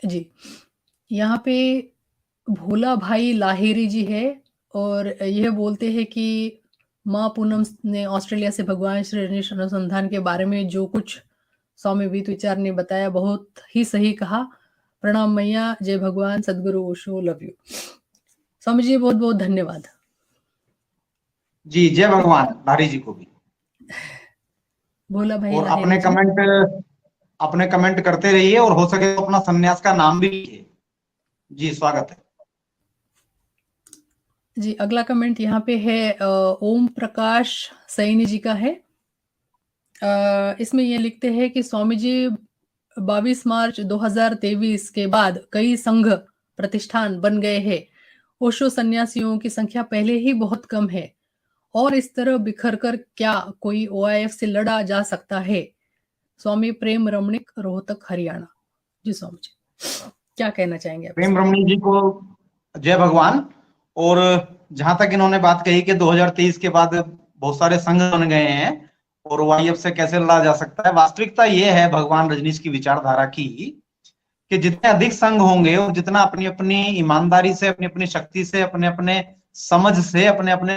जी, यहाँ पे भोला भाई लाहिरी जी है और यह बोलते हैं कि माँ पूनम ने ऑस्ट्रेलिया से भगवान श्री गणेश अनुसंधान के बारे में जो कुछ स्वामी वीत विचार ने बताया बहुत ही सही कहा। प्रणाम मैया, जय भगवान, सदगुरु ओशो, लव यू। स्वामी जी बहुत बहुत धन्यवाद। जी जय भगवान लारी जी को भी। भोला भाई और लाहिरी जी। अपने कमेंट करते रहिए और हो सके तो अपना संन्यास का नाम भी लिखिए। जी स्वागत है। जी अगला कमेंट यहाँ पे है ओम प्रकाश सैनी जी का है। इसमें ये लिखते हैं कि स्वामी जी 22 मार्च 2023 के बाद कई संघ प्रतिष्ठान बन गए हैं। ओशो सन्यासियों की संख्या पहले ही बहुत कम है और इस तरह बिखर कर क्या कोई ओआईएफ से लड़ा जा सकता है? स्वामी प्रेम रमणिक, रोहतक, हरियाणा। जी स्वामी जी, क्या कहना चाहेंगे आप? प्रेम रमणी जी को जय भगवान। और जहां तक इन्होंने बात कही कि 2023 के बाद बहुत सारे संघ बन गए हैं और ओआईएफ से कैसे लड़ा जा सकता है, वास्तविकता ये है भगवान रजनीश की विचारधारा की कि जितने अधिक संघ होंगे और जितना अपनी अपनी ईमानदारी से, अपनी अपनी शक्ति से, अपने अपने समझ से, अपने अपने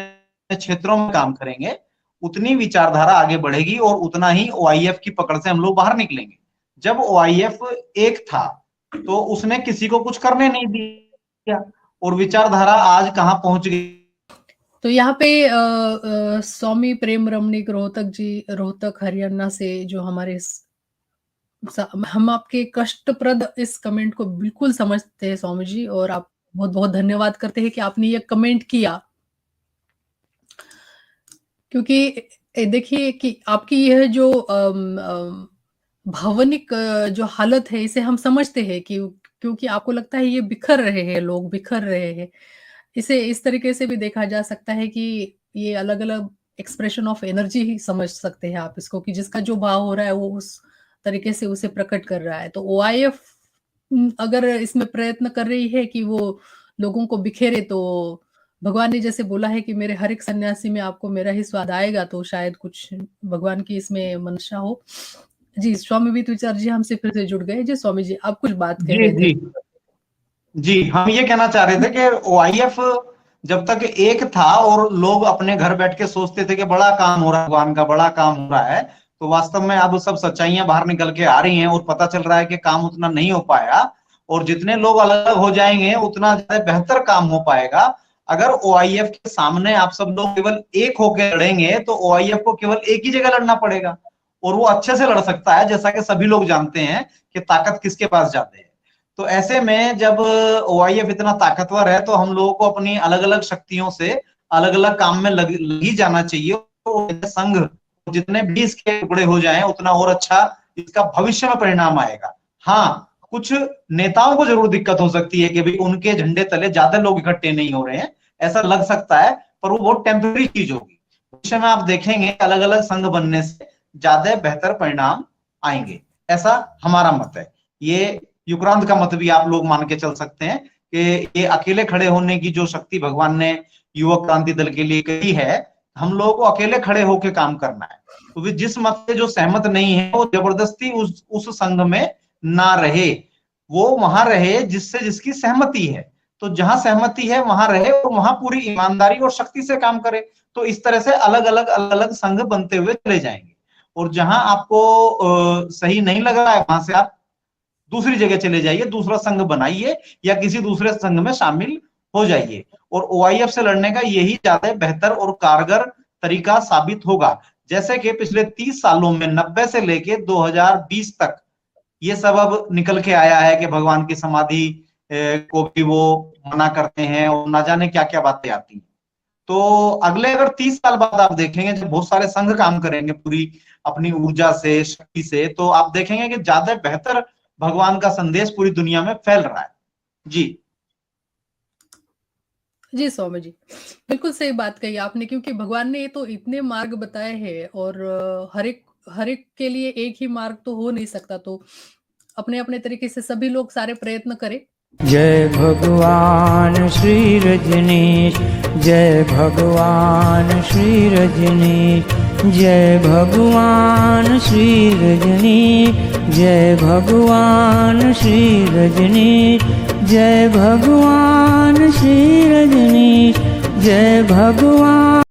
क्षेत्रों में काम करेंगे, उतनी विचारधारा आगे बढ़ेगी और उतना ही ओआईएफ की पकड़ से हम लोग बाहर निकलेंगे। जब ओआईएफ एक था तो उसने किसी को कुछ करने नहीं दिया और विचारधारा आज कहां पहुंच गई। तो यहाँ पे स्वामी प्रेम रमणिक रोहतक जी, रोहतक हरियाणा से जो हमारे हम आपके कष्टप्रद इस कमेंट को बिल्कुल समझते हैं स्वामी जी, और आप बहुत बहुत धन्यवाद करते हैं कि आपने ये कमेंट किया, क्योंकि देखिए कि आपकी यह जो भावनिक जो हालत है इसे हम समझते हैं कि क्योंकि आपको लगता है ये बिखर रहे हैं, लोग बिखर रहे हैं। इसे इस तरीके से भी देखा जा सकता है कि ये अलग अलग एक्सप्रेशन ऑफ एनर्जी ही समझ सकते हैं आप इसको, कि जिसका जो भाव हो रहा है वो उस तरीके से उसे प्रकट कर रहा है। तो ओआईएफ अगर इसमें प्रयत्न कर रही है कि वो लोगों को बिखेरे, तो भगवान ने जैसे बोला है कि मेरे हर एक सन्यासी में आपको मेरा ही स्वाद आएगा, तो शायद कुछ भगवान की इसमें मंशा हो। जी स्वामी वीत विचार जी हमसे फिर से जुड़ गए। जी स्वामी जी, आप कुछ बात कह रहे थे। जी हम ये कहना चाह रहे थे कि ओआईएफ जब तक एक था और लोग अपने घर बैठ के सोचते थे कि बड़ा काम हो रहा है, भगवान का बड़ा काम हो रहा है, तो वास्तव में अब सब सच्चाइयां बाहर निकल के आ रही हैं और पता चल रहा है कि काम उतना नहीं हो पाया और जितने लोग अलग अलग हो जाएंगे उतना ज्यादा बेहतर काम हो पाएगा। अगर ओआईएफ के सामने आप सब लोग केवल एक होकर लड़ेंगे तो ओआईएफ को केवल एक ही जगह लड़ना पड़ेगा और वो अच्छे से लड़ सकता है, जैसा कि सभी लोग जानते हैं कि ताकत किसके पास जाते हैं। तो ऐसे में जब ओआईएफ इतना ताकतवर है तो हम लोगों को अपनी अलग अलग शक्तियों से अलग अलग काम में लगी जाना चाहिए। तो संघ जितने भी इसके टुकड़े हो जाएं उतना और अच्छा इसका भविष्य में परिणाम आएगा। हाँ, कुछ नेताओं को जरूर दिक्कत हो सकती है कि भाई उनके झंडे तले ज्यादा लोग इकट्ठे नहीं हो रहे हैं, ऐसा लग सकता है, पर वो बहुत टेम्पररी चीज होगी। भविष्य में आप देखेंगे अलग अलग संघ बनने से ज्यादा बेहतर परिणाम आएंगे, ऐसा हमारा मत है। ये युक्रांत का मत भी आप लोग मान के चल सकते हैं कि ये अकेले खड़े होने की जो शक्ति भगवान ने युवक क्रांति दल के लिए कही है, हम लोगों को अकेले खड़े होकर काम करना है। तो वे जिस मत से जो सहमत नहीं है वो जबरदस्ती उस संघ में ना रहे, वो वहां रहे जिससे जिसकी सहमति है। तो जहां सहमति है वहां रहे और वहां पूरी ईमानदारी और शक्ति से काम करे। तो इस तरह से अलग अलग संघ बनते हुए चले जाएंगे और जहां आपको सही नहीं लग रहा है वहां से आप दूसरी जगह चले जाइए, दूसरा संघ बनाइए या किसी दूसरे संघ में शामिल हो जाइए। और ओआईएफ से लड़ने का यही ज्यादा बेहतर और कारगर तरीका साबित होगा। जैसे कि पिछले 30 सालों में 90 से लेके 2020 तक ये सब अब निकल के आया है कि भगवान की समाधि को भी वो मना करते हैं और ना जाने क्या क्या बातें आती हैं। तो अगले अगर 30 साल बाद आप देखेंगे जब बहुत सारे संघ काम करेंगे पूरी अपनी ऊर्जा से, शक्ति से, तो आप देखेंगे कि ज्यादा बेहतर भगवान का संदेश पूरी दुनिया में फैल रहा है। जी जी स्वामी जी, बिल्कुल सही बात कही आपने, क्योंकि भगवान ने ये तो इतने मार्ग बताए हैं और हर एक के लिए एक ही मार्ग तो हो नहीं सकता, तो अपने अपने तरीके से सभी लोग सारे प्रयत्न करें। जय भगवान श्री रजनीश, जय भगवान श्री रजनीश। जय भगवान श्री रजनीश, जय भगवान श्री रजनीश, जय भगवान श्री रजनीश, जय भगवान।